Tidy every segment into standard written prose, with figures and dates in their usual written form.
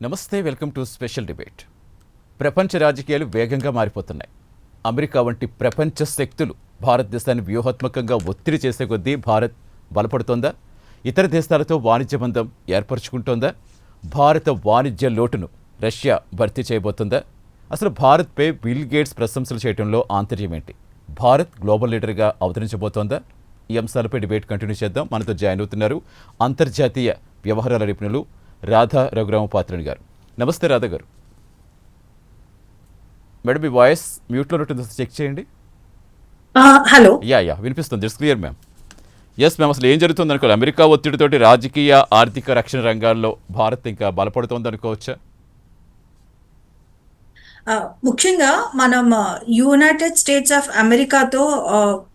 నమస్తే, welcome to special debate. ప్రపంచ రాజకీయాలు వేగంగా మారిపోతున్నాయి. అమెరికా వంటి ప్రపంచ శక్తులు భారతదేశాన్ని వ్యూహాత్మకంగా ఒత్తిడి చేసే కొద్దీ భారత్ బలపడుతోందా? ఇతర దేశాలతో వాణిజ్య బంధం ఏర్పరచుకుంటోందా? భారత వాణిజ్య లోటును రష్యా భర్తీ చేయబోతుందా? అసలు భారత్పై బిల్ గేట్స్ ప్రశంసలు చేయడంలో ఆంతర్యం ఏంటి? భారత్ గ్లోబల్ లీడర్గా అవతరించబోతోందా? ఈ అంశాలపై డిబేట్ కంటిన్యూ చేద్దాం. మనతో జాయిన్ అవుతున్నారు అంతర్జాతీయ వ్యవహారాల నిపుణులు రాధా రఘురామపాత్రన్ గారు. నమస్తే రాధా గారు. మేడం, మీ వాయిస్ మ్యూట్లో ఉంటుంది, చెక్ చేయండి. హలో. యా వినిపిస్తుంది. It's clear ma'am. Yes ma'am, అసలు ఏం జరుగుతుంది అనుకోవాలి? అమెరికా ఒత్తిడితోటి రాజకీయ, ఆర్థిక, రక్షణ రంగాల్లో భారత్ ఇంకా బలపడుతోంది అనుకోవచ్చా? ముఖ్యంగా మనం యునైటెడ్ స్టేట్స్ ఆఫ్ అమెరికాతో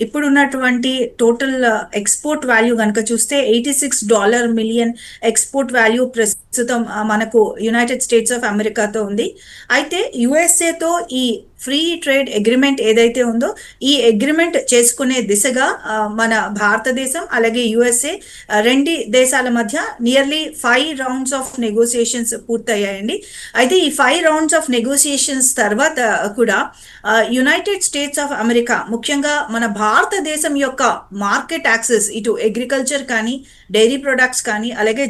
ఇప్పుడున్నటువంటి టోటల్ ఎక్స్పోర్ట్ వాల్యూ కనుక చూస్తే $86 మిలియన్ ఎక్స్పోర్ట్ వాల్యూ ప్రస్తుతం మనకు యునైటెడ్ స్టేట్స్ ఆఫ్ అమెరికాతో ఉంది. అయితే యుఎస్ఏతో ఈ ఫ్రీ ట్రేడ్ అగ్రిమెంట్ ఏదైతే ఉందో ఈ అగ్రిమెంట్ చేసుకునే దిశగా మన భారతదేశం అలాగే యుఎస్ఏ రెండు దేశాల మధ్య నియర్లీ 5 రౌండ్స్ ఆఫ్ నెగోసియేషన్స్ పూర్తయ్యాయండి. అయితే ఈ 5 రౌండ్స్ ఆఫ్ నెగోసియేషన్స్ తర్వాత కూడా యునైటెడ్ స్టేట్స్ ఆఫ్ అమెరికా ముఖ్యంగా మన భారతదేశం యొక్క మార్కెట్ యాక్సెస్ ఇటు అగ్రికల్చర్ కానీ, డైరీ ప్రొడక్ట్స్ కానీ, అలాగే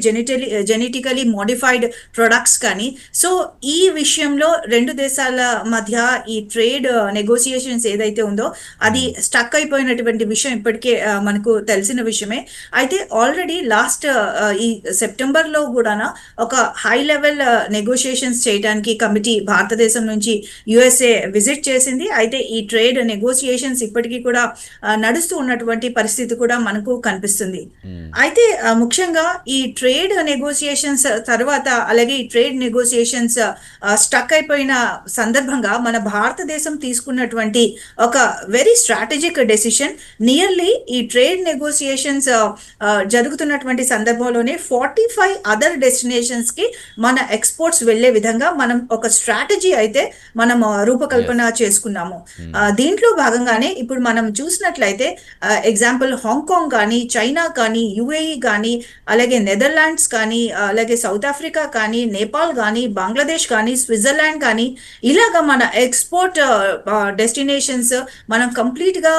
జెనెటికలీ మోడిఫైడ్ ప్రొడక్ట్స్ కానీ, సో ఈ విషయంలో రెండు దేశాల మధ్య ఈ ట్రేడ్ నెగోసియేషన్స్ ఏదైతే ఉందో అది స్టక్ అయిపోయినటువంటి విషయం ఇప్పటికే మనకు తెలిసిన విషయమే. అయితే ఆల్రెడీ లాస్ట్ ఈ సెప్టెంబర్లో కూడా ఒక హై లెవెల్ నెగోసియేషన్స్ చేయడానికి కమిటీ భారతదేశం నుంచి యుఎస్ఏ విజిట్ చేసింది. అయితే ఈ ట్రేడ్ నెగోసియేషన్స్ ఇప్పటికీ కూడా నడుస్తూ ఉన్నటువంటి పరిస్థితి కూడా మనకు కనిపిస్తుంది. అయితే ముఖ్యంగా ఈ ట్రేడ్ నెగోసియేషన్స్ తర్వాత అలాగే ఈ ట్రేడ్ నెగోసియేషన్స్ స్టక్ అయిపోయిన సందర్భంగా మన భారతదేశం తీసుకున్నటువంటి ఒక వెరీ స్ట్రాటజిక్ డెసిషన్, నియర్లీ ఈ ట్రేడ్ నెగోసియేషన్స్ జరుగుతున్నటువంటి సందర్భంలోనే 45 అదర్ డెస్టినేషన్స్ కి మన ఎక్స్పోర్ట్స్ వెళ్లే విధంగా మనం ఒక స్ట్రాటజీ అయితే మనం రూపకల్పన చేసుకున్నాము. దీంట్లో భాగంగానే ఇప్పుడు మనం చూసినట్లయితే ఎగ్జాంపుల్ హాంకాంగ్ కానీ, చైనా కానీ, యుఏఈ కానీ, అలాగే నెదర్లాండ్స్ కానీ, అలాగే సౌత్ ఆఫ్రికా కానీ, నేపాల్ కానీ, బంగ్లాదేశ్ కానీ, స్విట్జర్లాండ్ కానీ, ఇలాగా మన ఎక్స్పోర్ట్ డెస్టినేషన్స్ మనం కంప్లీట్ గా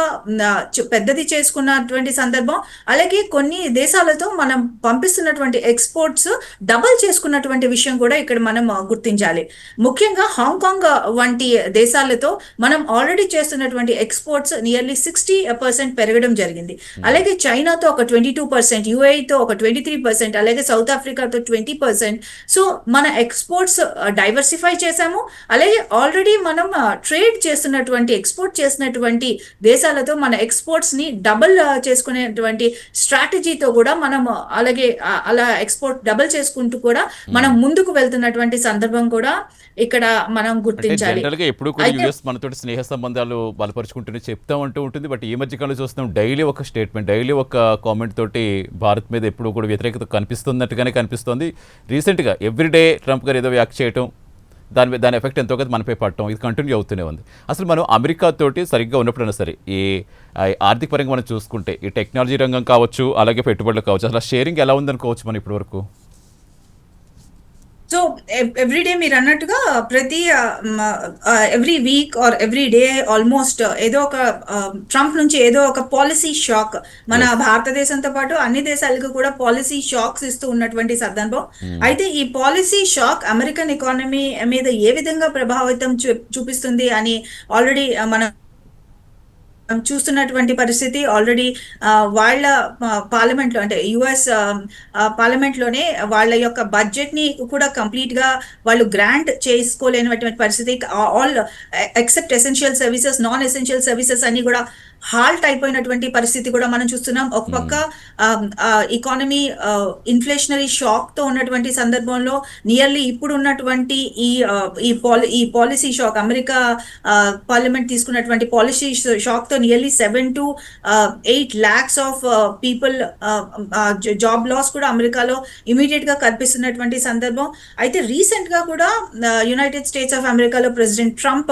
పెద్దది చేసుకున్నటువంటి సందర్భం. అలాగే కొన్ని దేశాలతో మనం పంపిస్తున్నటువంటి ఎక్స్పోర్ట్స్ డబల్ చేసుకున్నటువంటి విషయం కూడా ఇక్కడ మనం గుర్తించాలి. ముఖ్యంగా హాంకాంగ్ వంటి దేశాలతో మనం ఆల్రెడీ చేస్తున్నటువంటి ఎక్స్పోర్ట్స్ నియర్లీ 60% పెరగడం జరిగింది. అలాగే చైనాతో ఒక 22%, యుఏఈతో ఒక 23%, అలాగే సౌత్ ఆఫ్రికాతో 20%. సో మన ఎక్స్పోర్ట్స్ డైవర్సిఫై చేశాము. అలాగే ఆల్రెడీ మనం ట్రేడ్ చేస్తున్నటువంటి, ఎక్స్పోర్ట్ చేసినటువంటి దేశాలతో మన ఎక్స్పోర్ట్స్ ని డబుల్ చేసుకునేటువంటి స్ట్రాటజీతో కూడా మనం అలాగే అలా ఎక్స్పోర్ట్ డబుల్ చేసుకుంటూ కూడా మనం ముందుకు వెళ్తున్నటువంటి సందర్భం కూడా ఇక్కడ మనం గుర్తించాలి. ఎప్పుడు కూడా యుఎస్ మనతో స్నేహ సంబంధాలు బలపరుచుకుంటూనే చెప్తామంటూ ఉంటుంది. బట్ ఈ మధ్య కాలంలో చూస్తున్నాం డైలీ ఒక స్టేట్మెంట్, డైలీ ఒక కామెంట్ తోటి భారత్ మీద ఎప్పుడు కూడా వ్యతిరేకత కనిపిస్తున్నట్టుగానే కనిపిస్తోంది. రీసెంట్గా ఎవ్రీడే ట్రంప్ గారు ఏదో వ్యాఖ్య చేయటం, దాని ఎఫెక్ట్ ఎంతో కదా మనపై పడటం, ఇది కంటిన్యూ అవుతూనే ఉంది. అసలు మనం అమెరికా తోటి సరిగ్గా ఉన్నప్పుడైనా సరే ఈ ఆర్థిక పరంగా మనం చూసుకుంటే ఈ టెక్నాలజీ రంగం కావచ్చు, అలాగే పెట్టుబడులు కావచ్చు, అసలు షేరింగ్ ఎలా ఉందనుకోవచ్చు మనం ఇప్పటి వరకు? సో ఎవ్రీడే మీరు అన్నట్టుగా ప్రతి every week or every day almost ఏదో ఒక ట్రంప్ నుంచి ఏదో ఒక పాలసీ షాక్ మన భారతదేశంతో పాటు అన్ని దేశాలకు కూడా పాలసీ షాక్స్ ఇస్తూ ఉన్నటువంటి సందర్భం. అయితే ఈ పాలసీ షాక్ అమెరికన్ ఎకానమీ మీద ఏ విధంగా ప్రభావితం చూపిస్తుంది అని ఆల్రెడీ మనం చూస్తున్నటువంటి పరిస్థితి. ఆల్రెడీ వాళ్ళ పార్లమెంట్లో అంటే యుఎస్ పార్లమెంట్లోనే వాళ్ళ యొక్క బడ్జెట్ ని కూడా కంప్లీట్ గా వాళ్ళు గ్రాంట్ చేసుకోలేనటువంటి పరిస్థితి. All except essential services, non essential services అన్ని కూడా హాల్ట్ అయిపోయినటువంటి పరిస్థితి కూడా మనం చూస్తున్నాం. ఒక పక్క ఎకానమీ ఇన్ఫ్లేషనరీ షాక్ తో ఉన్నటువంటి సందర్భంలో నియర్లీ ఇప్పుడు ఉన్నటువంటి ఈ పాలసీ షాక్, అమెరికా పార్లమెంట్ తీసుకున్నటువంటి పాలసీ షాక్ తో nearly 7 to 8 lakhs of people job loss కూడా అమెరికాలో ఇమీడియట్ గా కనిపిస్తున్నటువంటి సందర్భం. అయితే రీసెంట్ గా కూడా యునైటెడ్ స్టేట్స్ ఆఫ్ అమెరికాలో ప్రెసిడెంట్ ట్రంప్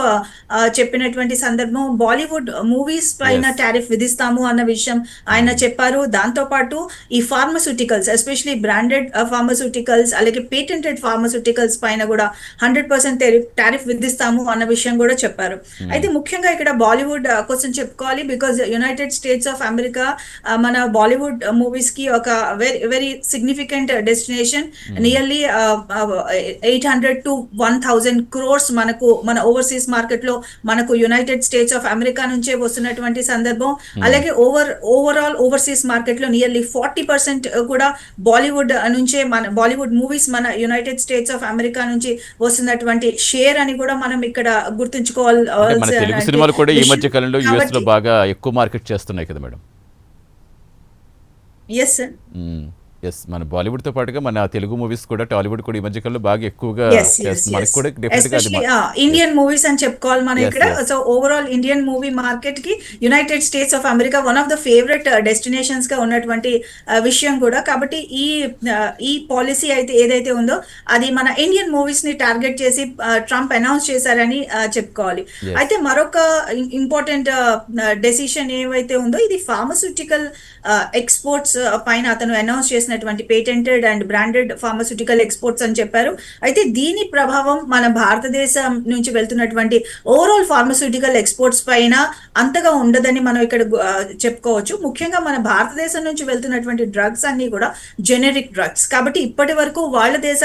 చెప్పినటువంటి సందర్భం, బాలీవుడ్ మూవీస్ పై పైన టారిఫ్ విధిస్తాము అన్న విషయం ఆయన చెప్పారు. దాంతో పాటు ఈ ఫార్మస్యూటికల్స్, ఎస్పెషలీ బ్రాండెడ్ ఫార్మస్యూటికల్స్ అలాగే పేటెంటెడ్ ఫార్మస్యూటికల్స్ పైన కూడా 100% టారిఫ్ విధిస్తాము అన్న విషయం కూడా చెప్పారు. అయితే ముఖ్యంగా ఇక్కడ బాలీవుడ్ కోసం చెప్పుకోవాలి. Because United States of America మన బాలీవుడ్ మూవీస్ కి ఒక very very significant destination. Nearly 800 to 1000 crores మనకు మన ఓవర్సీస్ మార్కెట్ లో మనకు యునైటెడ్ స్టేట్స్ ఆఫ్ అమెరికా నుంచే వస్తున్నటువంటి సందర్భం. అలాగే ఓవరాల్ ఓవర్సీస్ మార్కెట్ లో నియర్లీ 40% కూడా బాలీవుడ్ నుంచే, మన బాలీవుడ్ మూవీస్ మన యునైటెడ్ స్టేట్స్ ఆఫ్ అమెరికా నుంచి వస్తున్నటువంటి షేర్ అని కూడా మనం ఇక్కడ గుర్తుంచుకోవాలి. మన తెలుగు సినిమాలు కూడా ఈ మధ్య కాలంలో యుఎస్ లో బాగా ఎక్కువ మార్కెట్ చేస్తున్నాయి కదా మేడం. Yes sir. ఎస్, మన బాలీవుడ్ తో పాటుగా మన తెలుగు మూవీస్ కూడా, టాలీవుడ్ కూడా ఈ మధ్య కాలంలో బాగా ఎక్కువగా మనకి కూడా ఎస్పెషల్లీ ఇండియన్ మూవీస్ అని చెప్పుకోవాలి మనం ఇక్కడ. So overall Indian movie market కి United States of America one of the favourite destinations గా ఉన్నటువంటి విషయం కూడా. కాబట్టి ఈ పాలసీ అయితే ఏదైతే ఉందో అది మన ఇండియన్ మూవీస్ ని టార్గెట్ చేసి ట్రంప్ అనౌన్స్ చేశారని చెప్పుకోవాలి. అయితే మరొక ఇంపార్టెంట్ డెసిషన్ ఏవైతే ఉందో ఇది ఫార్మస్యూటికల్ ఎక్స్పోర్ట్స్ పైన అతను అనౌన్స్ చేసినటువంటి patented and branded pharmaceutical exports అని చెప్పారు. అయితే దీని ప్రభావం మన భారతదేశం నుంచి వెళ్తున్నటువంటి ఓవరాల్ ఫార్మస్యూటికల్ ఎక్స్పోర్ట్స్ పైన అంతగా ఉండదని మనం ఇక్కడ చెప్పుకోవచ్చు. ముఖ్యంగా మన భారతదేశం నుంచి వెళ్తున్నటువంటి డ్రగ్స్ అన్ని కూడా జెనరిక్ డ్రగ్స్. కాబట్టి ఇప్పటి వరకు వాళ్ళ దేశ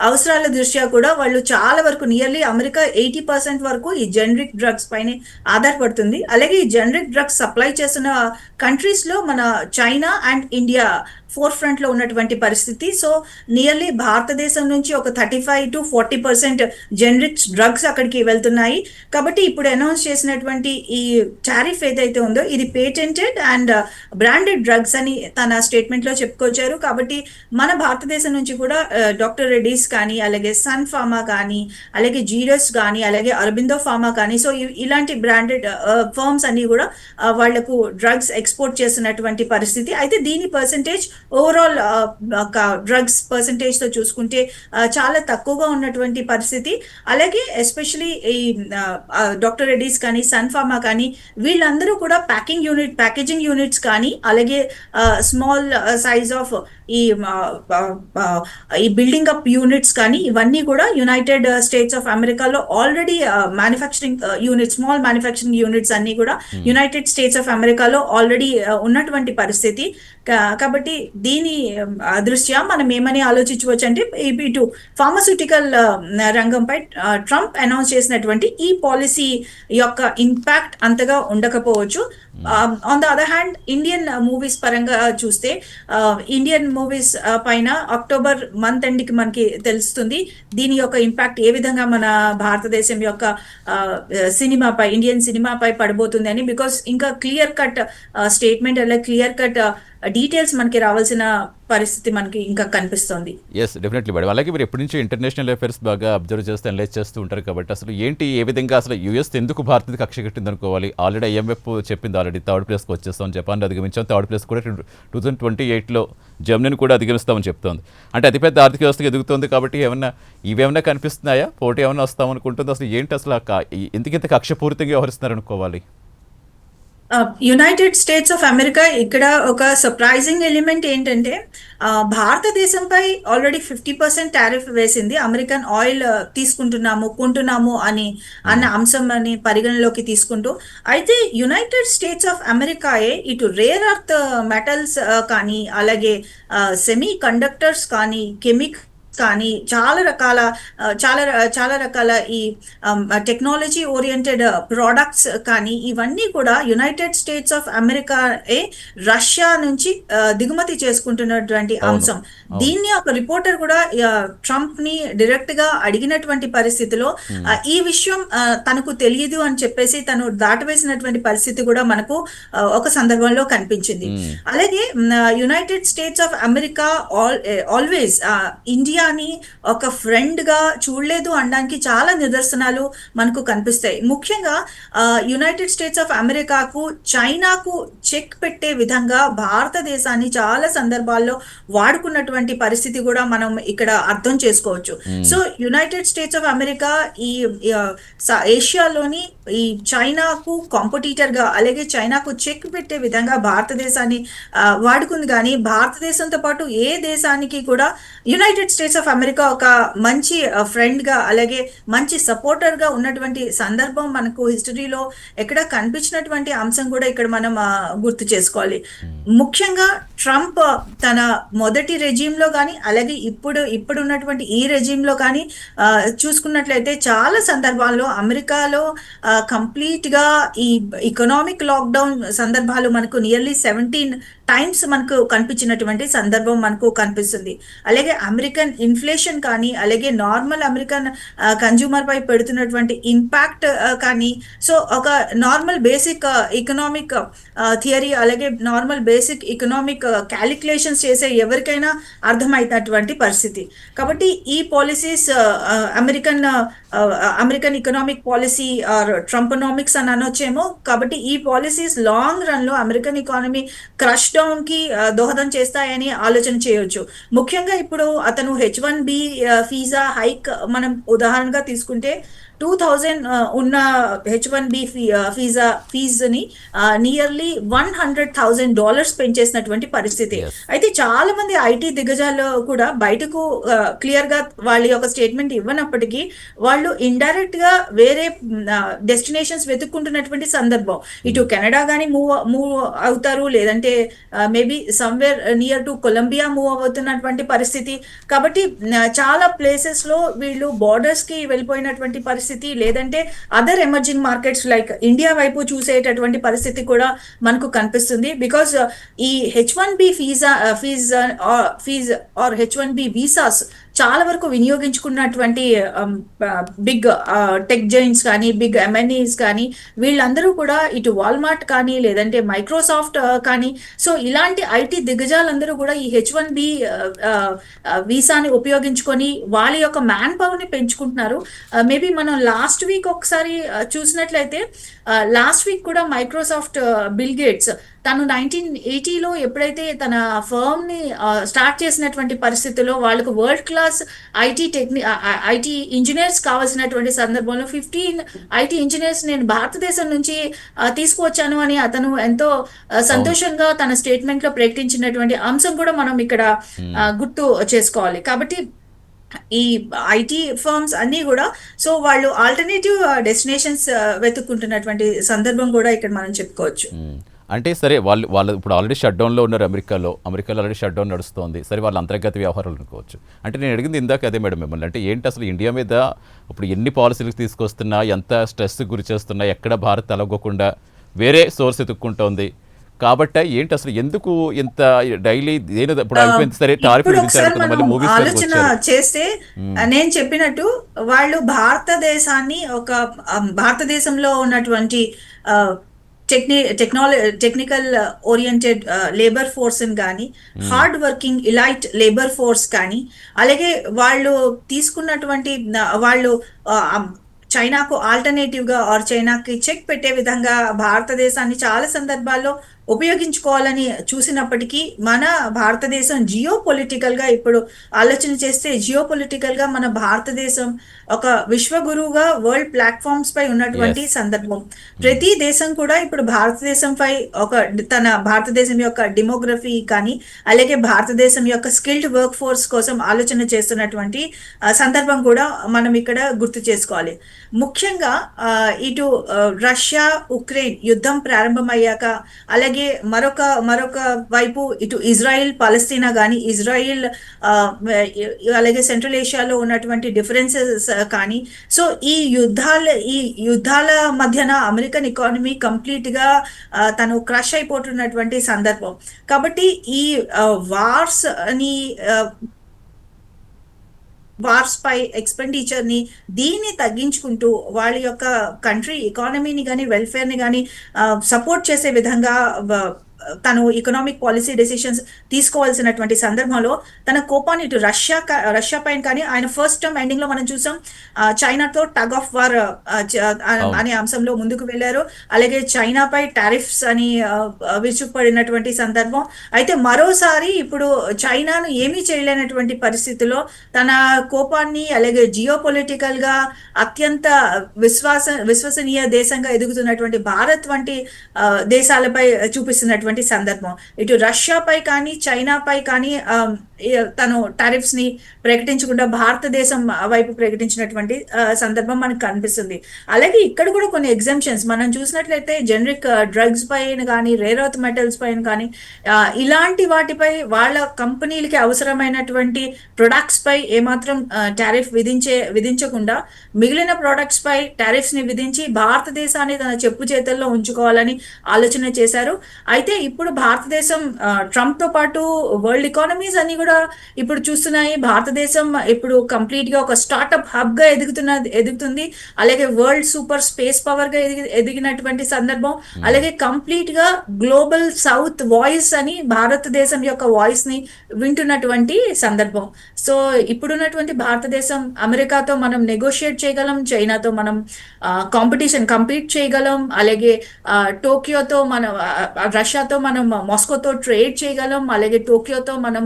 అవసరాల దృష్ట్యా కూడా వాళ్ళు చాలా వరకు నియర్లీ అమెరికా 80% వరకు ఈ జెనరిక్ డ్రగ్స్ పైన ఆధారపడుతుంది. అలాగే ఈ జెనరిక్ డ్రగ్స్ సప్లై చేస్తున్న కంట్రీస్ లో మన China and India four front లో ఉన్నటువంటి పరిస్థితి. సో నియర్లీ భారతదేశం నుంచి ఒక 35 to 40% జెనరిక్ డ్రగ్స్ అక్కడికి వెళ్తున్నాయి. కాబట్టి ఇప్పుడు అనౌన్స్ చేసినటువంటి ఈ టారిఫ్ ఏదైతే ఉందో ఇది పేటెంటెడ్ అండ్ బ్రాండెడ్ డ్రగ్స్ అని తన స్టేట్మెంట్ లో చెప్పుకొచ్చారు. కాబట్టి మన భారతదేశం నుంచి కూడా డాక్టర్ రెడ్డీస్ కానీ, అలాగే సన్ ఫార్మా కానీ, అలాగే జీరస్ కానీ, అలాగే అరబిందో ఫార్మా కానీ, సో ఇలాంటి బ్రాండెడ్ ఫర్మ్స్ అన్ని కూడా వాళ్లకు డ్రగ్స్ ఎక్స్పోర్ట్ చేస్తున్నటువంటి పరిస్థితి. అయితే దీని పర్సంటేజ్ ఓవరాల్ డ్రగ్స్ పర్సంటేజ్ తో చూసుకుంటే చాలా తక్కువగా ఉన్నటువంటి పరిస్థితి. అలాగే ఎస్పెషలీ ఈ డాక్టర్ రెడ్డీస్ కానీ, సన్ ఫార్మా కానీ వీళ్ళందరూ కూడా ప్యాకేజింగ్ యూనిట్స్ కానీ, అలాగే స్మాల్ సైజ్ ఆఫ్ ఈ బిల్డింగ్ అప్ యూనిట్స్ కానీ ఇవన్నీ కూడా యునైటెడ్ స్టేట్స్ ఆఫ్ అమెరికాలో already manufacturing units, small manufacturing units అన్ని కూడా యునైటెడ్ స్టేట్స్ ఆఫ్ అమెరికాలో ఆల్రెడీ ఉన్నటువంటి పరిస్థితి. కాబట్టి దీని దృష్ట్యా మనం ఏమని ఆలోచించవచ్చు అంటే ఇటు ఫార్మస్యూటికల్ రంగంపై ట్రంప్ అనౌన్స్ చేసినటువంటి ఈ పాలసీ యొక్క ఇంపాక్ట్ అంతగా ఉండకపోవచ్చు. On the other hand Indian movies పరంగా చూస్తే ఇండియన్ మూవీస్ పైన అక్టోబర్ మంత్ ఎండ్ కి మనకి తెలుస్తుంది దీని యొక్క ఇంపాక్ట్ ఏ విధంగా మన భారతదేశం యొక్క సినిమాపై, ఇండియన్ సినిమాపై పడబోతుంది అని. బికాస్ ఇంకా క్లియర్ కట్ స్టేట్మెంట్ అలాగే క్లియర్ కట్ డీటెయిల్స్ మనకి రావాల్సిన పరిస్థితి మనకి ఇంకా కనిపిస్తుంది. Yes, definitely madam. అలాగే మీరు ఎప్పటి నుంచి ఇంటర్నేషనల్ అఫైర్స్ బాగా అబ్జర్వ్ చేస్తూ అనలైజ్ చేస్తూ ఉంటారు కాబట్టి అసలు ఏంటి, ఏ విధంగా అసలు యూఎస్ ఎందుకు భారత్కి కక్ష కట్టింది అనుకోవాలి? ఆల్రెడీ ఐఎంఎఫ్ చెప్పింది, ఆల్రెడీ థర్డ్ ప్లేస్కి వచ్చేస్తాం, జపాన్ అధిగమించాం, థర్డ్ ప్లేస్ కూడా 2028లో జర్మనీని కూడా అధిగమిస్తామని చెప్తోంది. అంటే అతిపెద్ద ఆర్థిక వ్యవస్థకు ఎదుగుతుంది కాబట్టి ఇవేమన్నా కనిపిస్తున్నాయా? పోటీ ఏమైనా వస్తామనుకుంటుంది? అసలు ఏంటి అసలు ఎందుకింత కక్షపూరితంగా వ్యవహరిస్తున్నారు అనుకోవాలి? యునైటెడ్ స్టేట్స్ ఆఫ్ అమెరికా ఇక్కడ ఒక సర్ప్రైజింగ్ ఎలిమెంట్ ఏంటంటే భారతదేశంపై ఆల్రెడీ 50% టారిఫ్ వేసింది. అమెరికన్ ఆయిల్ కొంటున్నాము అన్న అంశం అని పరిగణలోకి తీసుకుంటూ. అయితే యునైటెడ్ స్టేట్స్ ఆఫ్ అమెరికాయే ఇటు రేర్ అర్త్ మెటల్స్ కానీ, అలాగే సెమీ కండక్టర్స్ కానీ, కెమికల్ కానీ చాలా రకాల ఈ టెక్నాలజీ ఓరియంటెడ్ ప్రోడక్ట్స్ కానీ ఇవన్నీ కూడా United States of America Russia నుంచి దిగుమతి చేసుకుంటున్నటువంటి అంశం. దీన్ని ఒక రిపోర్టర్ కూడా ట్రంప్ ని డైరెక్ట్ గా అడిగినటువంటి పరిస్థితిలో ఈ విషయం తనకు తెలియదు అని చెప్పేసి తను దాటవేసినటువంటి పరిస్థితి కూడా మనకు ఒక సందర్భంలో కనిపించింది. అలాగే United States of America always India రష్యాని ఒక ఫ్రెండ్గా చూడలేదు అనడానికి చాలా నిదర్శనాలు మనకు కనిపిస్తాయి. ముఖ్యంగా యునైటెడ్ స్టేట్స్ ఆఫ్ అమెరికాకు చైనాకు చెక్ పెట్టే విధంగా భారతదేశాన్ని చాలా సందర్భాల్లో వాడుకున్నటువంటి పరిస్థితి కూడా మనం ఇక్కడ అర్థం చేసుకోవచ్చు. So United States of America ఈ ఏషియాలోని ఈ చైనాకు కాంపిటీటర్ గా అలాగే చైనాకు చెక్ పెట్టే విధంగా భారతదేశాన్ని వాడుకుంది. కానీ భారతదేశంతో పాటు ఏ దేశానికి కూడా యునైటెడ్ స్టేట్స్ ఆఫ్ అమెరికా ఒక మంచి ఫ్రెండ్ గా అలాగే మంచి సపోర్టర్ గా ఉన్నటువంటి సందర్భం మనకు హిస్టరీలో ఎక్కడ కనిపించినటువంటి అంశం కూడా ఇక్కడ మనం గుర్తు చేసుకోవాలి. ముఖ్యంగా ట్రంప్ తన మొదటి రెజీమ్ లో కానీ అలాగే ఇప్పుడు ఉన్నటువంటి ఈ రెజీమ్ లో కానీ చూసుకున్నట్లయితే చాలా సందర్భాల్లో అమెరికాలో కంప్లీట్ గా ఈ ఎకనామిక్ లాక్డౌన్ సందర్భాలు మనకు నియర్లీ 17 టైమ్స్ మనకు కనిపించినటువంటి సందర్భం మనకు కనిపిస్తుంది. అలాగే అమెరికన్ ఇన్ఫ్లేషన్ కానీ అలాగే నార్మల్ అమెరికన్ కన్జ్యూమర్ పై పెడుతున్నటువంటి ఇంపాక్ట్ కానీ, సో ఒక నార్మల్ బేసిక్ ఎకనామిక్ థియరీ అలాగే నార్మల్ బేసిక్ ఎకనామిక్ క్యాలిక్యులేషన్స్ చేసే ఎవరికైనా అర్థమైనటువంటి పరిస్థితి. కాబట్టి ఈ policies American economic policy or Trumponomics అని అనొచ్చేమో. కాబట్టి ఈ పాలసీస్ లాంగ్ రన్ లో అమెరికన్ ఎకానమీ క్రష్ డౌన్ కి దోహదం చేస్తాయని ఆలోచన చేయొచ్చు. ముఖ్యంగా ఇప్పుడు అతను H1B వీసా హైక్ మనం ఉదాహరణగా తీసుకుంటే 2000 ఉన్న H1B ఫీజుని నియర్లీ $100,000 పెంచేసినటువంటి పరిస్థితి. అయితే చాలా మంది ఐటీ దిగ్గజాలు కూడా బయటకు క్లియర్ గా వాళ్ళ యొక్క స్టేట్మెంట్ ఇవ్వనప్పటికీ వాళ్ళు ఇండైరెక్ట్ గా వేరే డెస్టినేషన్స్ వెతుక్కుంటున్నటువంటి సందర్భం. ఇటు కెనడా కానీ మూవ్ అవుతారు, లేదంటే maybe somewhere near to Colombia move అవుతున్నటువంటి పరిస్థితి. కాబట్టి చాలా ప్లేసెస్ లో వీళ్ళు బార్డర్స్ కి వెళ్ళిపోయినటువంటి పరిస్థితి, లేదంటే other emerging markets like India వైపు చూసేటటువంటి పరిస్థితి కూడా మనకు కనిపిస్తుంది. బికాస్ ఈ H1B fees are H1B visas చాలా వరకు వినియోగించుకున్నటువంటి బిగ్ టెక్ జైంట్స్ కానీ బిగ్ ఎంఎన్ఈస్ కానీ వీళ్ళందరూ కూడా ఇటు వాల్మార్ట్ కానీ లేదంటే మైక్రోసాఫ్ట్ కానీ, సో ఇలాంటి ఐటీ దిగ్గజాలందరూ కూడా ఈ H1B వీసాని ఉపయోగించుకొని వాళ్ళ యొక్క మ్యాన్ పవర్ ని పెంచుకుంటున్నారు. మేబీ మనం లాస్ట్ వీక్ ఒకసారి చూసినట్లయితే లాస్ట్ వీక్ కూడా మైక్రోసాఫ్ట్ బిల్ గేట్స్ తను 1980లో ఎప్పుడైతే తన ఫర్మ్ ని స్టార్ట్ చేసినటువంటి పరిస్థితుల్లో వాళ్ళకు వరల్డ్ క్లాస్ ఐటీ ఇంజనీర్స్ కావాల్సినటువంటి సందర్భంలో 15 ఐటీ ఇంజనీర్స్ నేను భారతదేశం నుంచి తీసుకువచ్చాను అని అతను ఎంతో సంతోషంగా తన స్టేట్మెంట్ లో ప్రకటించినటువంటి అంశం కూడా మనం ఇక్కడ గుర్తు చేసుకోవాలి. కాబట్టి ఈ ఐటీ ఫర్మ్స్ అన్ని కూడా సో వాళ్ళు ఆల్టర్నేటివ్ డెస్టినేషన్స్ వెతుక్కుంటున్నటువంటి సందర్భం కూడా ఇక్కడ మనం చెప్పుకోవచ్చు. అంటే సరే వాళ్ళు ఇప్పుడు ఆల్రెడీ షట్ డౌన్లో ఉన్నారు. అమెరికాలో ఆల్రెడీ షట్ డౌన్ నడుస్తుంది. సరే వాళ్ళ అంతర్గత వ్యవహారాలు అనుకోవచ్చు. అంటే నేను అడిగింది ఇందాక అదే మేడం మిమ్మల్ని, అంటే ఏంటి అసలు ఇండియా మీద ఇప్పుడు ఎన్ని పాలసీలు తీసుకొస్తున్నా, ఎంత స్ట్రెస్ గురి చేస్తున్నా, ఎక్కడ భారత్ అలగకుండా వేరే సోర్స్ ఎత్తుక్కుంటోంది. కాబట్టి ఏంటి అసలు ఎందుకు ఇంత డైలీ ఇప్పుడు అయిపోయింది సరే టారిఫ్ ఆలోచన చేస్తే నేను చెప్పినట్టు వాళ్ళు భారతదేశంలో ఉన్నటువంటి టెక్నికల్ ఓరియంటెడ్ లేబర్ ఫోర్స్ కానీ hard working elite labour force కానీ అలాగే వాళ్ళు తీసుకున్నటువంటి వాళ్ళు చైనాకు ఆల్టర్నేటివ్ గా ఆర్ చైనాకి చెక్ పెట్టే విధంగా భారతదేశాన్ని చాలా సందర్భాల్లో ఉపయోగించుకోవాలని చూసినప్పటికీ మన భారతదేశం జియో పొలిటికల్ గా ఇప్పుడు ఆలోచన చేస్తే జియో పొలిటికల్ గా మన భారతదేశం ఒక విశ్వగురువుగా వరల్డ్ ప్లాట్ఫామ్స్ పై ఉన్నటువంటి సందర్భం. ప్రతి దేశం కూడా ఇప్పుడు భారతదేశం పై తన భారతదేశం యొక్క డెమోగ్రఫీ కానీ అలాగే భారతదేశం యొక్క స్కిల్డ్ వర్క్ ఫోర్స్ కోసం ఆలోచన చేస్తున్నటువంటి సందర్భం కూడా మనం ఇక్కడ గుర్తు చేసుకోవాలి. ముఖ్యంగా ఇటు రష్యా ఉక్రెయిన్ యుద్ధం ప్రారంభమయ్యాక అలాగే మరొక వైపు ఇటు ఇజ్రాయిల్ పాలస్తీనా కానీ ఇజ్రాయిల్ అలాగే సెంట్రల్ ఏషియాలో ఉన్నటువంటి డిఫరెన్సెస్ కానీ, సో ఈ యుద్ధాల మధ్యన అమెరికన్ ఎకానమీ కంప్లీట్ గా తను క్రష్ అయిపోతున్నటువంటి సందర్భం. కాబట్టి ఈ వార్స్ పై ఎక్స్పెండిచర్ ని దీన్ని తగ్గించుకుంటూ వాళ్ళ యొక్క కంట్రీ ఎకానమీని కానీ వెల్ఫేర్ ని కానీ సపోర్ట్ చేసే విధంగా తను ఎకనామిక్ పాలసీ డెసిషన్స్ తీసుకోవాల్సినటువంటి సందర్భంలో తన కోపాన్ని ఇటు రష్యా పైన కానీ ఆయన ఫస్ట్ టర్మ్ ఎండింగ్ లో మనం చూసాం చైనాతో టగ్ ఆఫ్ వార్ అవును. అనే అంశంలో ముందుకు వెళ్ళారు. అలాగే చైనాపై టారిఫ్స్ అని విరుచుకుపడినటువంటి సందర్భం. అయితే మరోసారి ఇప్పుడు చైనాను ఏమీ చేయలేనటువంటి పరిస్థితిలో తన కోపాన్ని అలాగే జియో పొలిటికల్ గా అత్యంత విశ్వసనీయ దేశంగా ఎదుగుతున్నటువంటి భారత్ వంటి దేశాలపై చూపిస్తున్నటువంటి సందర్భం. ఇటు రష్యాపై కానీ చైనాపై కానీ తను టారిఫ్స్ ని ప్రకటించకుండా భారతదేశం వైపు ప్రకటించినటువంటి సందర్భం మనకు కనిపిస్తుంది. అలాగే ఇక్కడ కూడా కొన్ని ఎగ్జామ్షన్స్ మనం చూసినట్లయితే జనరిక్ డ్రగ్స్ పైన కానీ రేర్ ఎర్త్ మెటల్స్ పైన కానీ ఇలాంటి వాటిపై వాళ్ళ కంపెనీలకి అవసరమైనటువంటి ప్రొడక్ట్స్ పై ఏమాత్రం టారిఫ్ విధించకుండా మిగిలిన ప్రొడక్ట్స్ పై టారిఫ్స్ ని విధించి భారతదేశాన్ని తన చెప్పు చేతుల్లో ఉంచుకోవాలని ఆలోచన చేశారు. అయితే ఇప్పుడు భారతదేశం ట్రంప్ తో పాటు వరల్డ్ ఎకానమీస్ అన్ని కూడా ఇప్పుడు చూస్తున్నాయి. భారతదేశం ఇప్పుడు కంప్లీట్ గా ఒక స్టార్ట్అప్ హబ్ గా ఎదుగుతుంది. అలాగే వరల్డ్ సూపర్ స్పేస్ పవర్ గా ఎదిగినటువంటి సందర్భం. అలాగే కంప్లీట్ గా గ్లోబల్ సౌత్ వాయిస్ అని భారతదేశం యొక్క వాయిస్ ని వింటున్నటువంటి సందర్భం. సో ఇప్పుడున్నటువంటి భారతదేశం అమెరికాతో మనం నెగోషియేట్ చేయగలం, చైనాతో మనం కంపీట్ చేయగలం, అలాగే టోక్యోతో మనం రష్యాతో మనం మాస్కోతో ట్రేడ్ చేయగలం, అలాగే టోక్యోతో మనం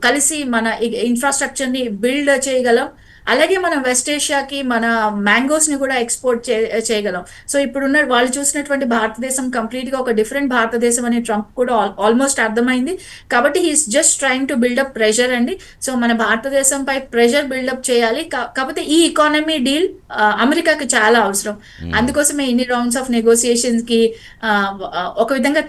కలిసి మన ఇన్ఫ్రాస్ట్రక్చర్ ని బిల్డ్ చేయగలం. అలాగే మనం వెస్ట్ ఏషియాకి మన మ్యాంగోస్ ని కూడా ఎక్స్పోర్ట్ చేయగలం. సో ఇప్పుడున్న వాళ్ళు చూసినటువంటి భారతదేశం కంప్లీట్ గా ఒక డిఫరెంట్ భారతదేశం అని ట్రంప్ కూడా ఆల్మోస్ట్ అర్థమైంది. కాబట్టి he's just trying to buildup pressure అండి. సో మన భారతదేశం పై ప్రెషర్ బిల్డప్ చేయాలి. కాకపోతే ఈ ఎకానమీ డీల్ అమెరికాకి చాలా అవసరం. అందుకోసమే ఇన్ని రౌండ్స్ ఆఫ్ నెగోసియేషన్స్ కి ఒక విధంగా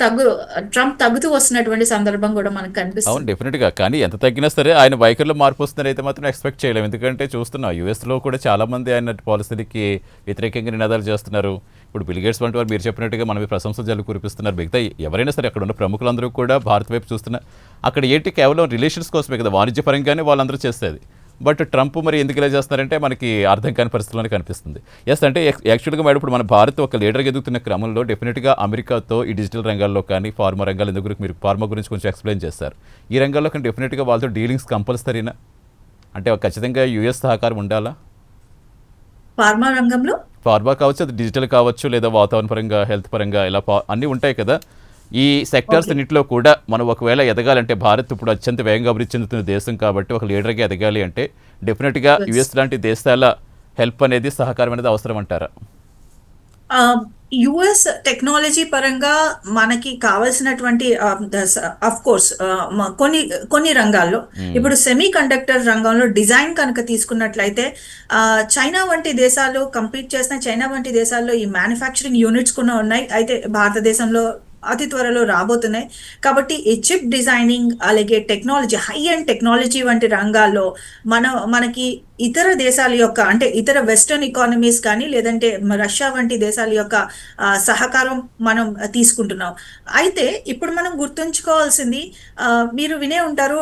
ట్రంప్ తగ్గుతూ వస్తున్నటువంటి సందర్భం కూడా మనకు కనిపిస్తుంది. అవును, డెఫినెట్గా. కానీ ఎంత తగ్గినా సరే ఆయన వైఖరిలో మార్పు వస్తుందని అయితే మాత్రం ఎక్స్పెక్ట్ చేయలేము. ఎందుకంటే చూస్తున్నాం యూఎస్లో కూడా చాలామంది ఆయన పాలసీలకి వ్యతిరేకంగా నినాదాలు చేస్తున్నారు. ఇప్పుడు బిల్ గేట్స్ వంటి వారు మీరు చెప్పినట్టుగా మన మీద ప్రశంసలు జల్లు కురిపిస్తున్నారు. మిగతా ఎవరైనా సరే అక్కడ ఉన్న ప్రముఖులందరూ కూడా భారత్ వైపు చూస్తున్నారు. అక్కడ ఏంటి కేవలం రిలేషన్స్ కోసమే కదా, వాణిజ్యపరంగానే వాళ్ళందరూ చేసేది. బట్ ట్రంప్ మరి ఎందుకు ఇలా చేస్తున్నారంటే మనకి అర్థం కాని పరిస్థితుల్లోనే కనిపిస్తుంది. ఎస్, అంటే యాక్చువల్గా మేడం ఇప్పుడు మన భారత్ ఒక లీడర్గా ఎదుగుతున్న క్రమంలో డెఫినెట్గా అమెరికాతో ఈ డిజిటల్ రంగాల్లో కానీ ఫార్మా రంగాలు ఎందుకు మీరు ఫార్మా గురించి కొంచెం ఎక్స్ప్లెయిన్ చేస్తారు. ఈ రంగాల్లో కానీ డెఫినెట్గా వాళ్ళతో డీలింగ్స్ కంపల్సరీనా, అంటే ఖచ్చితంగా యూఎస్ సహకారం ఉండాలా? ఫార్మా రంగంలో ఫార్మా కావచ్చు, అది డిజిటల్ కావచ్చు, లేదా వాతావరణ పరంగా హెల్త్ పరంగా ఇలా అన్నీ ఉంటాయి కదా. ఈ సెక్టార్స్ అన్నింటిలో కూడా మనం ఒకవేళ ఎదగాలంటే భారత్ ఇప్పుడు అత్యంత వేగంగా అభివృద్ధి చెందుతున్న దేశం కాబట్టి ఒక లీడర్గా ఎదగాలి అంటే డెఫినెట్గా యుఎస్ లాంటి దేశాల హెల్ప్ అనేది సహకారం అనేది అవసరం అంటారా? యుఎస్ టెక్నాలజీ పరంగా మనకి కావాల్సినటువంటి అఫ్ కోర్స్ కొన్ని రంగాల్లో ఇప్పుడు సెమీ కండక్టర్ రంగంలో డిజైన్ కనుక తీసుకున్నట్లయితే చైనా వంటి దేశాలు కంపీట్ చేసిన చైనా వంటి దేశాల్లో ఈ మ్యానుఫ్యాక్చరింగ్ యూనిట్స్ కూడా ఉన్నాయి. అయితే భారతదేశంలో అతి త్వరలో రాబోతున్నాయి. కాబట్టి ఈ చిప్ డిజైనింగ్ అలాగే టెక్నాలజీ హై అండ్ టెక్నాలజీ వంటి రంగాల్లో మనకి ఇతర దేశాల యొక్క అంటే ఇతర వెస్టర్న్ ఎకానమీస్ కానీ లేదంటే రష్యా వంటి దేశాల యొక్క సహకారం మనం తీసుకుంటున్నాం. అయితే ఇప్పుడు మనం గుర్తుంచుకోవాల్సింది మీరు వినే ఉంటారు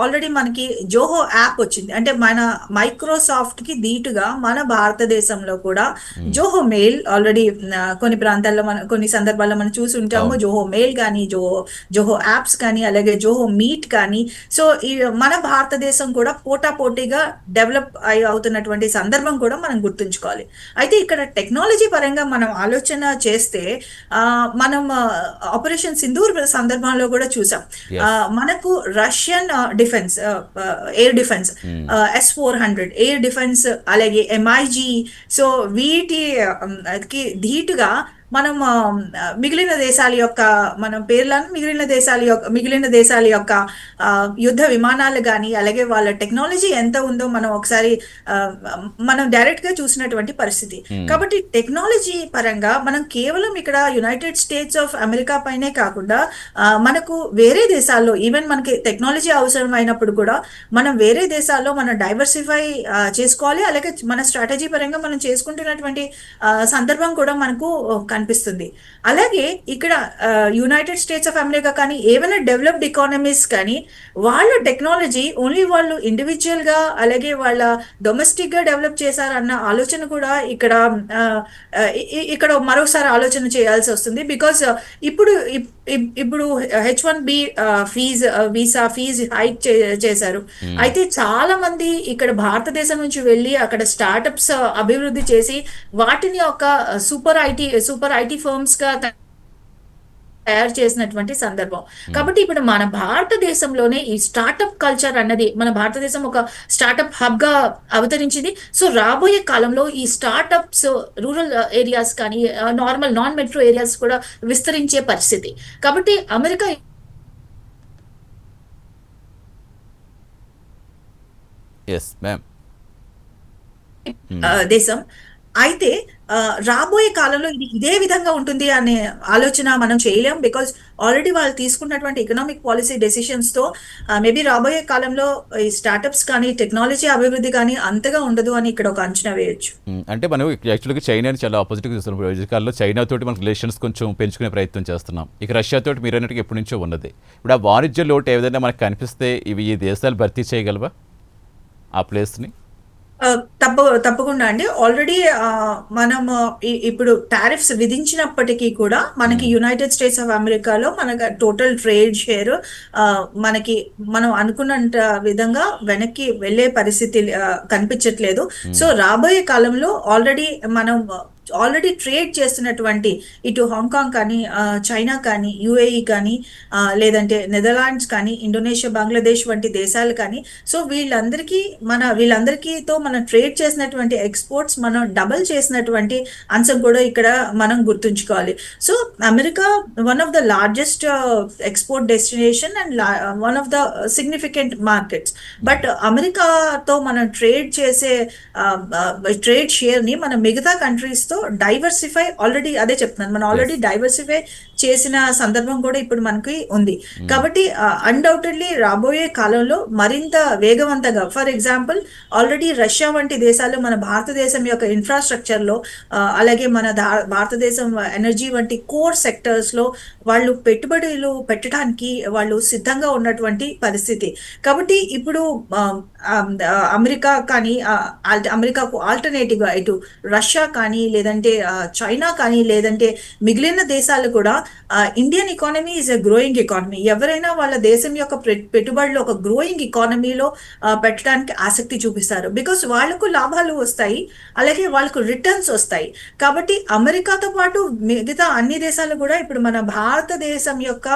ఆల్రెడీ మనకి జోహో యాప్ వచ్చింది. అంటే మన మైక్రోసాఫ్ట్ కి ధీటుగా మన భారతదేశంలో కూడా జోహో మెయిల్ ఆల్రెడీ కొన్ని ప్రాంతాల్లో కొన్ని సందర్భాల్లో మనం చూసి ఉంటాము. జోహో మెయిల్ కానీ జోహో యాప్స్ కానీ అలాగే జోహో మీట్ కానీ. సో మన భారతదేశం కూడా పోటాపోటీగా డెవలప్ అవుతున్నటువంటి సందర్భం కూడా మనం గుర్తుంచుకోవాలి. అయితే ఇక్కడ టెక్నాలజీ పరంగా మనం ఆలోచన చేస్తే మనం ఆపరేషన్ సింధూర్ సందర్భంలో కూడా చూసాం. మనకు Russian defence air defence S-400 air defence అలాగే MiG సో వీటికి ధీటుగా మనం మిగిలిన దేశాల యొక్క మనం పేర్లను మిగిలిన దేశాల యొక్క యుద్ధ విమానాలు కానీ అలాగే వాళ్ళ టెక్నాలజీ ఎంత ఉందో మనం ఒకసారి మనం డైరెక్ట్ గా చూసినటువంటి పరిస్థితి. కాబట్టి టెక్నాలజీ పరంగా మనం కేవలం ఇక్కడ యునైటెడ్ స్టేట్స్ ఆఫ్ అమెరికా పైనే కాకుండా మనకు వేరే దేశాల్లో ఈవెన్ మనకి టెక్నాలజీ అవసరం అయినప్పుడు కూడా మనం వేరే దేశాల్లో మనం డైవర్సిఫై చేసుకోవాలి. అలాగే మన స్ట్రాటజీ పరంగా మనం చేసుకుంటున్నటువంటి సందర్భం కూడా మనకు కనిపిస్తుంది. అలాగే ఇక్కడ యునైటెడ్ స్టేట్స్ ఆఫ్ అమెరికా కానీ ఏమైనా డెవలప్డ్ ఎకానమీస్ కానీ వాళ్ళ టెక్నాలజీ ఓన్లీ వాళ్ళు ఇండివిజువల్ గా అలాగే వాళ్ళ డొమెస్టిక్ గా డెవలప్ చేశారన్న ఆలోచన కూడా ఇక్కడ మరోసారి ఆలోచన చేయాల్సి వస్తుంది. బికాస్ ఇప్పుడు ఇప్పుడు H1B వీసా ఫీజు హైక్ చేశారు. ఉమ్, అయితే చాలా మంది ఇక్కడ భారతదేశం నుంచి వెళ్ళి అక్కడ స్టార్టప్స్ అభివృద్ధి చేసి వాటిని ఒక సూపర్ ఐటీ ఫర్మ్స్ గా తయారు చేసినటువంటి సందర్భం. ఉమ్. కాబట్టి ఇప్పుడు మన భారతదేశంలోనే ఈ స్టార్టప్ కల్చర్ అన్నది, మన భారతదేశం ఒక స్టార్టప్ హబ్ గా అవతరించింది. సో రాబోయే కాలంలో ఈ స్టార్టప్స్ రూరల్ ఏరియాస్ కానీ, నార్మల్ నాన్ మెట్రో ఏరియాస్ కూడా విస్తరించే పరిస్థితి. కాబట్టి అమెరికా ఎస్ మ్యామ్. దేశం. అయితే రాబోయే కాలంలో ఇది ఇదే విధంగా ఉంటుంది అనే ఆలోచన మనం చేయలేం. బికాజ్ ఆల్రెడీ వాళ్ళు తీసుకున్నటువంటి ఎకనామిక్ పాలసీ డెసిషన్స్ తో మేబీ రాబోయే కాలంలో ఈ స్టార్టప్స్ కానీ టెక్నాలజీ అభివృద్ధి కానీ అంతగా ఉండదు అని ఇక్కడ ఒక అంచనా వేయొచ్చు. అంటే మనం యాక్చువల్గా చైనాని చాలా ఆపోజిట్గా చూస్తున్నాం. ఈ కాలంలో చైనా తోటి మనకు రిలేషన్స్ కొంచెం పెంచుకునే ప్రయత్నం చేస్తున్నాం. ఇక రష్యా తోటి మీరు అన్నట్టుగా ఎప్పటి నుంచో ఉన్నది. ఇప్పుడు ఆ వాణిజ్య లోటు ఏదైనా మనకు కనిపిస్తే ఇవి ఈ దేశాలు భర్తీ చేయగలవా ఆ ప్లేస్ని? తప్పకుండా అండి. ఆల్రెడీ మనం ఇప్పుడు టారిఫ్స్ విధించినప్పటికీ కూడా మనకి యునైటెడ్ స్టేట్స్ ఆఫ్ అమెరికాలో మనకి టోటల్ ట్రేడ్ షేర్ మనకి మనం అనుకున్నంత విధంగా వెనక్కి వెళ్ళే పరిస్థితి కనిపించట్లేదు. సో రాబోయే కాలంలో ఆల్రెడీ ట్రేడ్ చేస్తున్నటువంటి ఇటు హాంకాంగ్ కానీ, చైనా కానీ, యుఏఈ కానీ, లేదంటే నెదర్లాండ్స్ కానీ, ఇండోనేషియా, బంగ్లాదేశ్ వంటి దేశాలు కానీ, సో వీళ్ళందరికీతో మనం ట్రేడ్ చేసినటువంటి ఎక్స్పోర్ట్స్ మనం డబల్ చేసినటువంటి అంశం కూడా ఇక్కడ మనం గుర్తుంచుకోవాలి. So America one of the largest export destination and one of the significant markets. But అమెరికాతో మనం ట్రేడ్ షేర్ ని మనం మిగతా కంట్రీస్ తో డైవర్సిఫై అదే చెప్తున్నాను, మనం ఆల్రెడీ డైవర్సిఫై చేసిన సందర్భం కూడా ఇప్పుడు మనకి ఉంది. కాబట్టి అన్డౌటెడ్లీ రాబోయే కాలంలో మరింత వేగవంతంగా, ఫర్ ఎగ్జాంపుల్ ఆల్రెడీ రష్యా వంటి దేశాలు మన భారతదేశం యొక్క ఇన్ఫ్రాస్ట్రక్చర్ లో, అలాగే మన భారతదేశం ఎనర్జీ వంటి కోర్ సెక్టర్స్ లో వాళ్ళు పెట్టుబడులు పెట్టడానికి వాళ్ళు సిద్ధంగా ఉన్నటువంటి పరిస్థితి. కాబట్టి ఇప్పుడు అమెరికా కానీ, అమెరికాకు ఆల్టర్నేటివ్ గా ఇటు రష్యా కానీ, లేదంటే చైనా కానీ, లేదంటే మిగిలిన దేశాలు కూడా Indian economy is a growing economy. ఎవరైనా వాళ్ళ దేశం యొక్క పెట్టుబడులు ఒక గ్రోయింగ్ ఎకానమీలో పెట్టడానికి ఆసక్తి చూపిస్తారు. బికాస్ వాళ్ళకు లాభాలు వస్తాయి, అలాగే వాళ్ళకు రిటర్న్స్ వస్తాయి. కాబట్టి అమెరికాతో పాటు మిగతా అన్ని దేశాలు కూడా ఇప్పుడు మన భారతదేశం యొక్క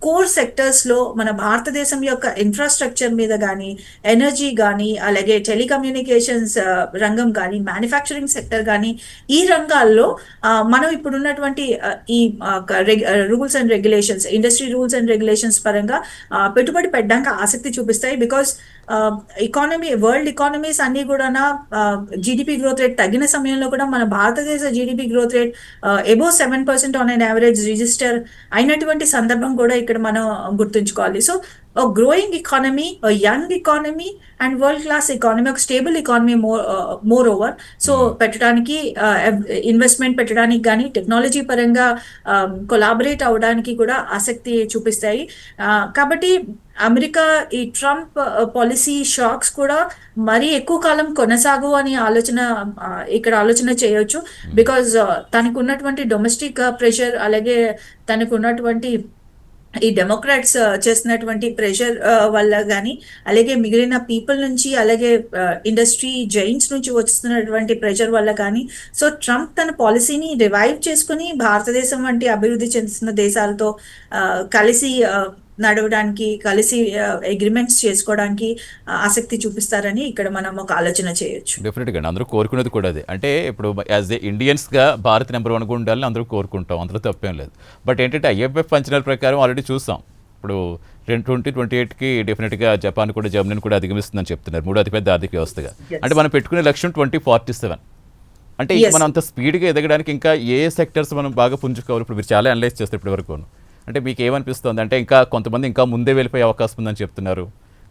కోర్ సెక్టర్స్ లో, మన భారతదేశం యొక్క ఇన్ఫ్రాస్ట్రక్చర్ మీద కానీ, ఎనర్జీ కానీ, అలాగే టెలికమ్యూనికేషన్స్ రంగం కానీ, మ్యానుఫ్యాక్చరింగ్ సెక్టర్ కానీ, ఈ రంగాల్లో మనం ఇప్పుడు ఉన్నటువంటి ఈ rules and regulations, industry rules and regulations పరంగా పెట్టుబడి పెట్టడానికి ఆసక్తి చూపిస్తాయి. బికాస్ వరల్డ్ ఎకానమీస్ అన్ని కూడా జీడిపి గ్రోత్ రేట్ తగ్గిన సమయంలో కూడా మన భారతదేశ GDP growth rate above 7% on an average register అయినటువంటి సందర్భం కూడా ఇక్కడ మనం గుర్తుంచుకోవాలి. So growing economy, young economy and world class economy, ఒక stable economy moreover. So పెట్టడానికి, ఇన్వెస్ట్మెంట్ పెట్టడానికి కానీ, టెక్నాలజీ పరంగా కొలాబరేట్ అవడానికి కూడా ఆసక్తి చూపిస్తాయి. కాబట్టి అమెరికా ఈ ట్రంప్ పాలసీ షాక్స్ కూడా మరీ ఎక్కువ కాలం కొనసాగు అని ఇక్కడ ఆలోచన చేయొచ్చు. బికాజ్ తనకు ఉన్నటువంటి డొమెస్టిక్ ప్రెషర్, అలాగే తనకు ఉన్నటువంటి ఈ డెమోక్రాట్స్ చేస్తున్నటువంటి ప్రెషర్ వల్ల కానీ, అలాగే మిగిలిన పీపుల్ నుంచి, అలాగే ఇండస్ట్రీ జైంట్స్ నుంచి వస్తున్నటువంటి ప్రెషర్ వల్ల కానీ, సో ట్రంప్ తన పాలసీని రివైవ్ చేసుకుని భారతదేశం వంటి అభివృద్ధి చెందుతున్న దేశాలతో కలిసి నడవడానికి, కలిసి అగ్రిమెంట్స్ చేసుకోవడానికి ఆసక్తి చూపిస్తారని ఇక్కడ మనం ఒక ఆలోచన చేయొచ్చు. డెఫినెట్గా అందరూ కోరుకునేది కూడా అదే. అంటే ఇప్పుడు యాజ్ ఏ ఇండియన్స్గా భారత్ నెంబర్ 1గా ఉండాలని అందరూ కోరుకుంటాం, అందులో తప్పేం లేదు. బట్ ఏంటంటే IMF అంచనాల ప్రకారం ఆల్రెడీ చూసాం, ఇప్పుడు 2028కి డెఫినెట్గా జపాన్ కూడా, జర్మనీ కూడా అధిగమిస్తుందని చెప్తున్నారు, 3వ అతిపెద్ద ఆర్థిక వ్యవస్థగా. అంటే మనం పెట్టుకునే లక్ష్యం 2047. అంటే మనం అంత స్పీడ్గా ఎదగడానికి ఇంకా ఏ సెక్టర్స్ మనం బాగా పుంజుకోవాలి? ఇప్పుడు మీరు చాలా అనలైజ్ చేస్తారు ఇప్పటి వరకు. అంటే మీకు ఏమనిపిస్తుంది? అంటే ఇంకా కొంతమంది ఇంకా ముందే వెళ్ళిపోయే అవకాశం ఉందని చెప్తున్నారు.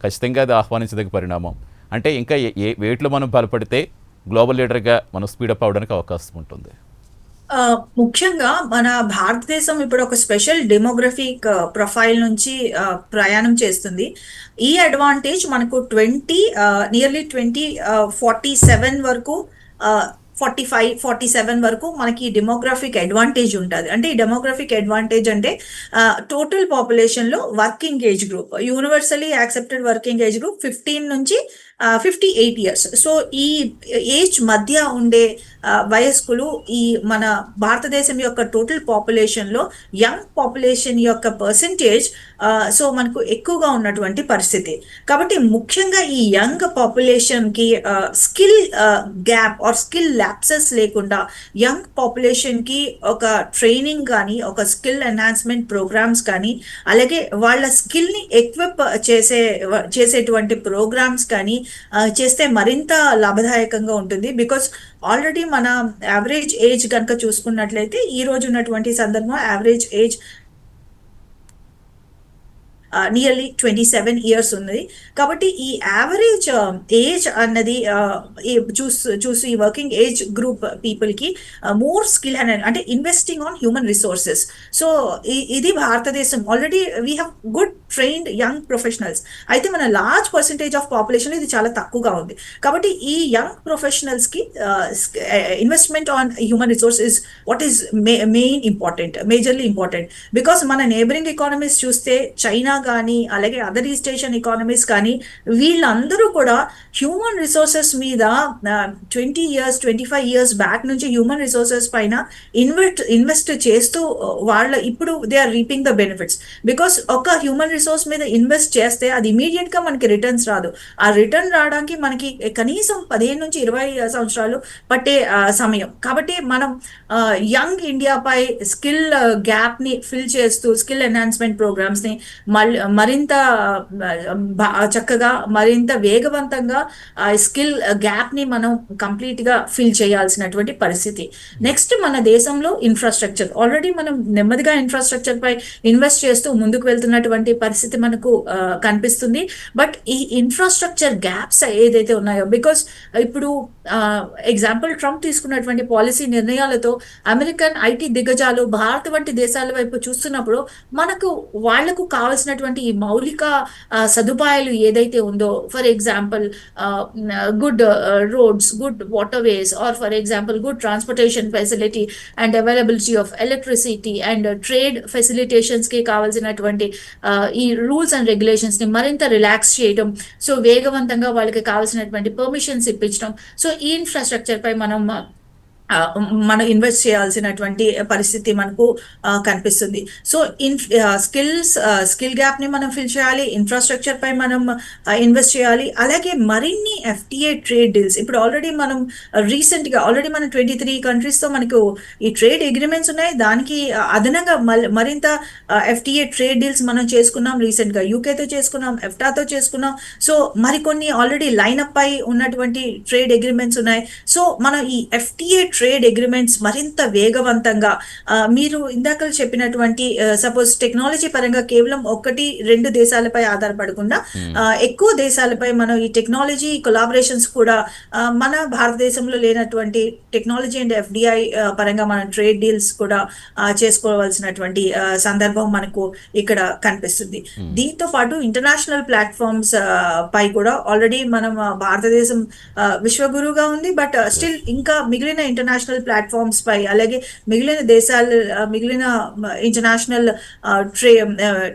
ఖచ్చితంగా అది ఆహ్వానించదగ్గ పరిణామం. అంటే ఇంకా వేటిలో మనం బలపడితే గ్లోబల్ లీడర్గా మనం స్పీడప్ అవడానికి అవకాశం ఉంటుంది? ముఖ్యంగా మన భారతదేశం ఇప్పుడు ఒక స్పెషల్ డెమోగ్రఫిక్ ప్రొఫైల్ నుంచి ప్రయాణం చేస్తుంది. ఈ అడ్వాంటేజ్ మనకు నియర్లీ 2047 వరకు 45-47 వరకు మనకి డెమోగ్రాఫిక్ అడ్వాంటేజ్ ఉంటుంది. అంటే ఈ డెమోగ్రాఫిక్ అడ్వాంటేజ్ అంటే టోటల్ పాపులేషన్ లో working age group, universally accepted working age group 15 నుంచి 58 ఇయర్స్. సో ఈ ఏజ్ మధ్య ఉండే వయస్కులు ఈ మన భారతదేశం యొక్క టోటల్ పాపులేషన్ లో యంగ్ పాపులేషన్ యొక్క పర్సెంటేజ్ సో మనకు ఎక్కువగా ఉన్నటువంటి పరిస్థితి. కాబట్టి ముఖ్యంగా ఈ యంగ్ పాపులేషన్ కి skill gap are skill lapses లేకుండా యంగ్ పాపులేషన్ కి ఒక ట్రైనింగ్ కానీ, ఒక స్కిల్ ఎన్హాన్స్మెంట్ ప్రోగ్రామ్స్ కానీ, అలాగే వాళ్ళ స్కిల్ ని ఎక్విప్ చేసేటువంటి ప్రోగ్రామ్స్ కానీ చేస్తే మరింత లాభదాయకంగా ఉంటుంది. బికాస్ ఆల్రెడీ మన యావరేజ్ ఏజ్ కనుక చూసుకున్నట్లయితే ఈ రోజు ఉన్నటువంటి సందర్భంలో యావరేజ్ ఏజ్ నియర్లీ 27 ఇయర్స్ ఉన్నది. కాబట్టి ఈ యావరేజ్ ఏజ్ అన్నది చూసి ఈ వర్కింగ్ ఏజ్ గ్రూప్ పీపుల్ కి మోర్ స్కిల్ అంటే investing on human resources. So ఇది భారతదేశం already we have good trained young professionals. అయితే మన లార్జ్ పర్సెంటేజ్ ఆఫ్ పాపులేషన్ ఇది చాలా తక్కువగా ఉంది. కాబట్టి ఈ యంగ్ ప్రొఫెషనల్స్ కి investment on human resource is what is majorly important. Because మన నేబరింగ్ ఎకానమీస్ చూస్తే చైనా కానీ, అలాగే అదర్ ఈస్ట్ ఏషియన్ ఎకానమీస్ కానీ, వీళ్ళందరూ కూడా హ్యూమన్ రిసోర్సెస్ మీద 20 ఇయర్స్ 25 ఇయర్స్ బ్యాక్ నుంచి హ్యూమన్ రిసోర్సెస్ పైన ఇన్వెస్ట్ చేస్తూ ఇప్పుడు they are reaping the benefits. Because ఒక హ్యూమన్ రిసోర్స్ మీద ఇన్వెస్ట్ చేస్తే అది ఇమీడియట్ గా మనకి రిటర్న్స్ రాదు. ఆ రిటర్న్ రావడానికి మనకి కనీసం 15 నుంచి 20 సంవత్సరాలు పట్టే సమయం. కాబట్టి మనం యంగ్ ఇండియాపై స్కిల్ గ్యాప్ ని ఫిల్ చేస్తూ స్కిల్ ఎన్హాన్స్మెంట్ ప్రోగ్రామ్స్ ని మరింత చక్కగా, మరింత వేగవంతంగా స్కిల్ గ్యాప్ ని మనం కంప్లీట్ గా ఫిల్ చేయాల్సినటువంటి పరిస్థితి. నెక్స్ట్ మన దేశంలో ఇన్ఫ్రాస్ట్రక్చర్ ఆల్రెడీ మనం నెమ్మదిగా ఇన్ఫ్రాస్ట్రక్చర్ పై ఇన్వెస్ట్ చేస్తూ ముందుకు వెళ్తున్నటువంటి పరిస్థితి మనకు కనిపిస్తుంది. బట్ ఈ ఇన్ఫ్రాస్ట్రక్చర్ గ్యాప్స్ ఏదైతే ఉన్నాయో, బికాస్ ఇప్పుడు ఎగ్జాంపుల్ ట్రంప్ తీసుకున్నటువంటి పాలసీ నిర్ణయాలతో అమెరికన్ ఐటీ దిగ్గజాలు భారత్ వంటి దేశాల వైపు చూస్తున్నప్పుడు వాళ్లకు కావాల్సినటువంటి ఈ మౌలిక సదుపాయాలు ఏదైతే ఉందో, for example good roads, good waterways, or for example good transportation facility and availability of electricity and trade facilitations కి కావాల్సినటువంటి ఈ రూల్స్ అండ్ రెగ్యులేషన్స్ ని మరింత రిలాక్స్ చేయడం, సో వేగవంతంగా వాళ్ళకి కావాల్సినటువంటి పర్మిషన్స్ ఇప్పించడం. సో ఈ ఇన్ఫ్రాస్ట్రక్చర్ పై మనం ఇన్వెస్ట్ చేయాల్సినటువంటి పరిస్థితి మనకు కనిపిస్తుంది. సో స్కిల్ గ్యాప్ ని మనం ఫిల్ చేయాలి, ఇన్ఫ్రాస్ట్రక్చర్ పై మనం ఇన్వెస్ట్ చేయాలి. అలాగే మరిన్ని FTA ట్రేడ్ డీల్స్ ఇప్పుడు ఆల్రెడీ మనం రీసెంట్ గా ఆల్రెడీ మనం 23 కంట్రీస్ తో మనకు ఈ ట్రేడ్ అగ్రిమెంట్స్ ఉన్నాయి. దానికి అదనంగా మరింత FTA ట్రేడ్ డీల్స్ మనం చేసుకున్నాం. రీసెంట్ గా UK తో చేసుకున్నాం, EFTA తో చేసుకున్నాం. సో మరికొన్ని ఆల్రెడీ లైన్అప్ పై ఉన్నటువంటి ట్రేడ్ అగ్రిమెంట్స్ ఉన్నాయి. సో మనం ఈ FTA ట్రేడ్ అగ్రిమెంట్స్ మరింత వేగవంతంగా మీరు ఇందాక చెప్పినటువంటి సపోజ్ టెక్నాలజీ పరంగా కేవలం 1-2 దేశాలపై ఆధారపడకుండా ఎక్కువ దేశాలపై మనం ఈ టెక్నాలజీ కొలాబరేషన్స్ కూడా మన భారతదేశంలో లేనటువంటి టెక్నాలజీ అండ్ FDI పరంగా మనం ట్రేడ్ డీల్స్ కూడా చేసుకోవాల్సినటువంటి సందర్భం మనకు ఇక్కడ కనిపిస్తుంది. దీంతో పాటు ఇంటర్నేషనల్ ప్లాట్ఫామ్స్ పై కూడా ఆల్రెడీ మనం భారతదేశం విశ్వగురువుగా ఉంది. బట్ స్టిల్ ఇంకా మిగిలిన ఇంటర్నేషనల్ ప్లాట్ఫామ్స్ పై, అలాగే మిగిలిన దేశాలు మిగిలిన ఇంటర్నేషనల్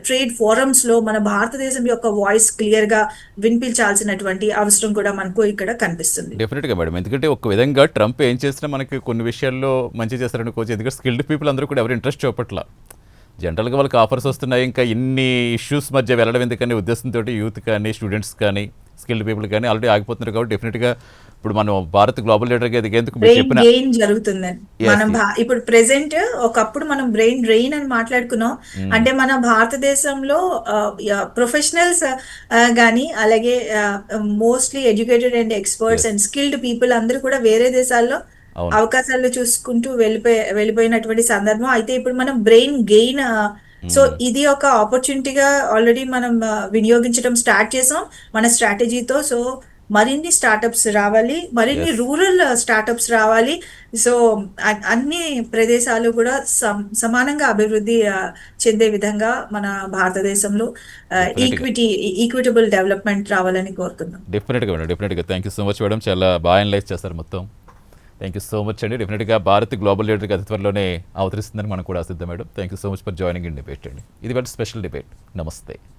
ట్రేడ్ ఫోరమ్స్ లో మన భారతదేశం యొక్క వాయిస్ క్లియర్ గా వినిపించాల్సినటువంటి అవసరం కూడా మనకు ఇక్కడ కనిపిస్తుంది. డెఫినెట్ గా మేడం, ఎందుకంటే ఒక విధంగా ట్రంప్ ఏం చేసినా మనకి కొన్ని విషయాల్లో మంచి చేస్తారనుకోవచ్చు. ఎందుకంటే స్కిల్డ్ పీపుల్ అందరూ కూడా ఎవరు ఇంట్రెస్ట్ చూపట్ల, జనరల్గా వాళ్ళకి ఆఫర్స్ వస్తున్నాయి. ఇంకా ఇన్ని ఇష్యూస్ మధ్య వెళ్ళడం ఎందుకనే ఉద్దేశంతో యూత్ కానీ, స్టూడెంట్స్ కానీ, స్కిల్డ్ పీపుల్ కానీ ఆల్రెడీ ఆగిపోతున్నారు. కాబట్టి డెఫినెట్గా ఇప్పుడు మనం భారత్ గ్లోబల్ లీడర్ గా ఎదిగేందుకు గెయిన్ జరుగుతుందని మనం ఇప్పుడు ప్రెసెంట్, ఒకప్పుడు మనం బ్రెయిన్ డ్రెయిన్ అని మాట్లాడుకున్నాం. అంటే మన భారతదేశంలో ప్రొఫెషనల్స్ గానీ, అలాగే mostly educated and experts and skilled people అందరూ కూడా వేరే దేశాల్లో అవకాశాలు చూసుకుంటూ వెళ్ళిపోయినటువంటి సందర్భం. అయితే ఇప్పుడు మనం బ్రెయిన్ గెయిన్, సో ఇది ఒక ఆపర్చునిటీగా ఆల్రెడీ మనం వినియోగించడం స్టార్ట్ చేసాం మన స్ట్రాటజీతో. సో మరిన్ని స్టార్టప్స్ రావాలి, మరిన్ని రూరల్ స్టార్టప్స్ రావాలి. సో అన్ని ప్రదేశాలు కూడా సమానంగా అభివృద్ధి చెందే విధంగా మన భారతదేశంలో ఈక్విటబుల్ డెవలప్మెంట్ రావాలని కోరుతున్నాం. డెఫినెట్గా thank you so much madam, చాలా బాగా అనలైజ్ చేస్తారు మొత్తం. థ్యాంక్ యూ సో మచ్ అండి. డెఫినెట్గా భారత్ గ్లోబల్ లీడర్కి అతి త్వరలోనే అవతరిస్తుందని మనం కూడా ఆశిద్దాం madam. Thank you so much for joining in debate అండి. ఇది వాళ్ళ స్పెషల్ డిబేట్. నమస్తే.